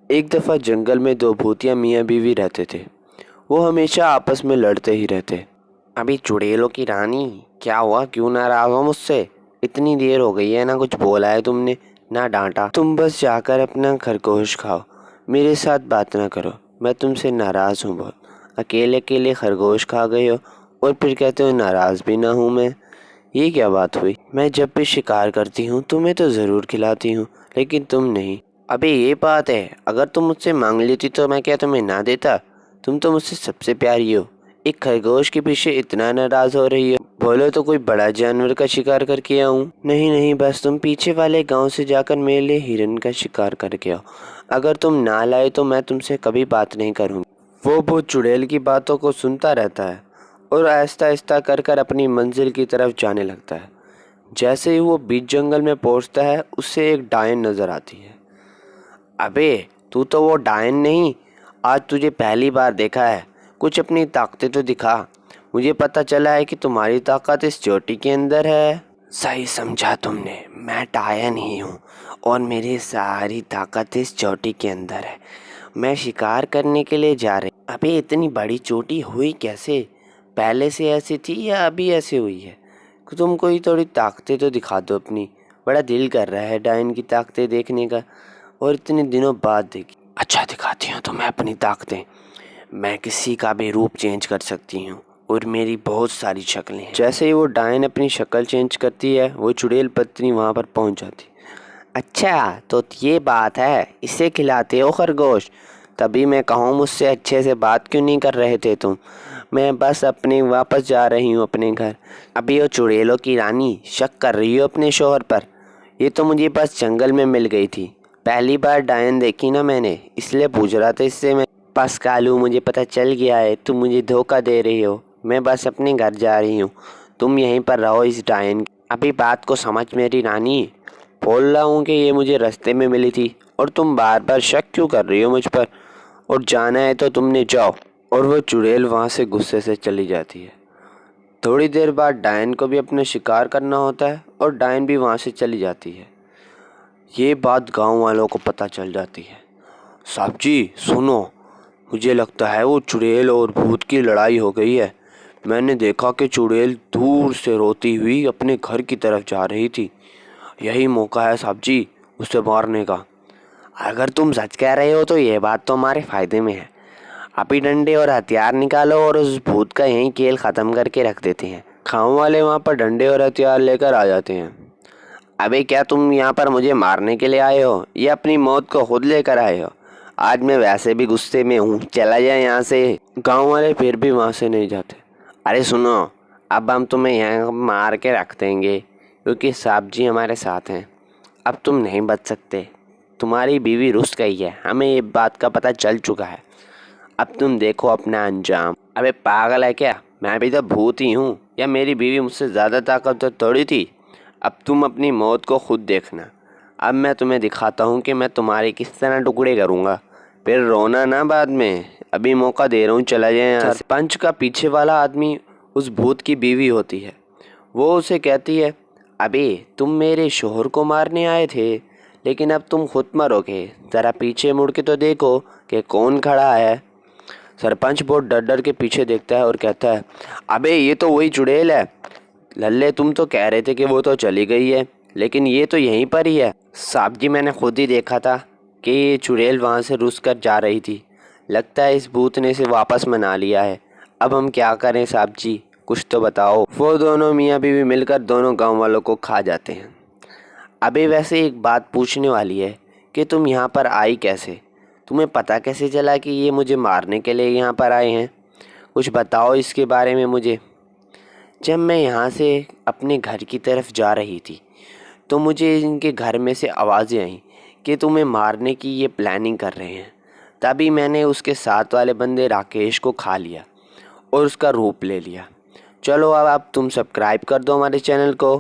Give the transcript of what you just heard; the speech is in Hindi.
एक दफ़ा जंगल में दो भूतिया मियाँ बीवी रहते थे। वो हमेशा आपस में लड़ते ही रहते। अभी चुड़ैलों की रानी, क्या हुआ? क्यों नाराज हो मुझसे? इतनी देर हो गई है, ना कुछ बोला है तुमने ना डांटा। तुम बस जाकर अपना खरगोश खाओ, मेरे साथ बात ना करो। मैं तुमसे नाराज़ हूँ बहुत। अकेले अकेले खरगोश खा गए हो और फिर कहते हो नाराज़ भी ना हूँ मैं। ये क्या बात हुई? मैं जब भी शिकार करती हूँ तुम्हें तो ज़रूर खिलाती हूँ, लेकिन तुम नहीं। अबे ये बात है, अगर तुम मुझसे मांग लेती तो मैं क्या तुम्हें ना देता? तुम तो मुझसे सबसे प्यारी हो, एक खरगोश के पीछे इतना नाराज़ हो रही हो। बोलो तो कोई बड़ा जानवर का शिकार करके आऊँ? नहीं नहीं, बस तुम पीछे वाले गांव से जाकर मेरे लिए हिरन का शिकार करके आओ। अगर तुम ना लाए तो मैं तुमसे कभी बात नहीं करूँगी। वो भूत चुड़ैल की बातों को सुनता रहता है और आहिस्ता आहिस्ता कर कर अपनी मंजिल की तरफ जाने लगता है। जैसे ही वो बीच जंगल में पहुंचता है उसे एक डायन नजर आती है। अबे तू तो वो डायन नहीं, आज तुझे पहली बार देखा है। कुछ अपनी ताकतें तो दिखा। मुझे पता चला है कि तुम्हारी ताकत इस चोटी के अंदर है। सही समझा तुमने, मैं डायन ही हूँ और मेरी सारी ताकत इस चोटी के अंदर है। मैं शिकार करने के लिए जा रही। अबे इतनी बड़ी चोटी हुई कैसे? पहले से ऐसी थी या अभी ऐसे हुई है? तुम कोई थोड़ी ताकतें तो दिखा दो अपनी। बड़ा दिल कर रहा है डायन की ताकतें देखने का, और इतने दिनों बाद देखी। अच्छा दिखाती हूँ तुम्हें अपनी ताकतें। मैं किसी का भी रूप चेंज कर सकती हूँ और मेरी बहुत सारी शक्लें हैं। जैसे ही वो डायन अपनी शक्ल चेंज करती है वो चुड़ैल पत्नी वहाँ पर पहुँच जाती। अच्छा तो ये बात है, इसे खिलाते हो खरगोश? तभी मैं कहूँ मुझसे अच्छे से बात क्यों नहीं कर रहे थे तुम? मैं बस अपने वापस जा रही हूँ अपने घर। अभी वो चुड़ैलों की रानी शक कर रही हो अपने शोहर पर? ये तो मुझे बस जंगल में मिल गई थी, पहली बार डायन देखी ना मैंने, इसलिए पूछ रहा था इससे। मैं बस कालू, मुझे पता चल गया है तुम मुझे धोखा दे रही हो। मैं बस अपने घर जा रही हूँ, तुम यहीं पर रहो इस डायन। अभी बात को समझ मेरी रानी। बोल रहा हूँ कि ये मुझे रास्ते में मिली थी और तुम बार बार शक क्यों कर रही हो मुझ पर? और जाना है तो तुमने जाओ। और वो चुड़ैल वहाँ से गुस्से से चली जाती है। थोड़ी देर बाद डायन को भी अपने शिकार करना होता है और डायन भी वहाँ से चली जाती है। ये बात गांव वालों को पता चल जाती है। साहब जी सुनो, मुझे लगता है वो चुड़ैल और भूत की लड़ाई हो गई है। मैंने देखा कि चुड़ैल दूर से रोती हुई अपने घर की तरफ जा रही थी। यही मौका है साहब जी उसे मारने का। अगर तुम सच कह रहे हो तो ये बात तो हमारे फायदे में है। अभी डंडे और हथियार निकालो और उस भूत का यहीं खेल ख़त्म करके रख देते हैं। गाँव वाले वहाँ पर डंडे और हथियार लेकर आ जाते हैं। अबे क्या तुम यहाँ पर मुझे मारने के लिए आए हो या अपनी मौत को खुद लेकर आए हो? आज मैं वैसे भी गुस्से में हूँ, चला जाए यहाँ से। गाँव वाले फिर भी वहाँ से नहीं जाते। अरे सुनो, अब हम तुम्हें यहाँ मार के रख देंगे क्योंकि साहब जी हमारे साथ हैं। अब तुम नहीं बच सकते। तुम्हारी बीवी रुस गई है, हमें ये बात का पता चल चुका है। अब तुम देखो अपना अंजाम। अबे पागल है क्या? मैं भी तो भूत ही हूँ, या मेरी बीवी मुझसे ज़्यादा ताकतवर थोड़ी थी? अब तुम अपनी मौत को खुद देखना। अब मैं तुम्हें दिखाता हूँ कि मैं तुम्हारे किस तरह टुकड़े करूँगा। फिर रोना ना बाद में। अभी मौका दे रहा हूँ, चला जाए यहाँ से। सरपंच का पीछे वाला आदमी उस भूत की बीवी होती है। वो उसे कहती है, अबे तुम मेरे शोहर को मारने आए थे, लेकिन अब तुम खुद मरोगे। ज़रा पीछे मुड़ के तो देखो कि कौन खड़ा है। सरपंच बहुत डर डर के पीछे देखता है और कहता है, अबे ये तो वही चुड़ैल है। लल्ले तुम तो कह रहे थे कि वो तो चली गई है, लेकिन ये तो यहीं पर ही है। साहब जी मैंने खुद ही देखा था कि ये चुड़ैल वहाँ से रुस कर जा रही थी। लगता है इस भूत ने इसे वापस मना लिया है। अब हम क्या करें साहब जी, कुछ तो बताओ। वो दोनों मियाँ बीवी मिलकर दोनों गांव वालों को खा जाते हैं। अबे वैसे एक बात पूछने वाली है कि तुम यहाँ पर आई कैसे? तुम्हें पता कैसे चला कि ये मुझे मारने के लिए यहाँ पर आए हैं? कुछ बताओ इसके बारे में मुझे। जब मैं यहाँ से अपने घर की तरफ जा रही थी तो मुझे इनके घर में से आवाज़ें आई कि तुम्हें मारने की ये प्लानिंग कर रहे हैं। तभी मैंने उसके साथ वाले बंदे राकेश को खा लिया और उसका रूप ले लिया। चलो अब तुम सब्सक्राइब कर दो हमारे चैनल को।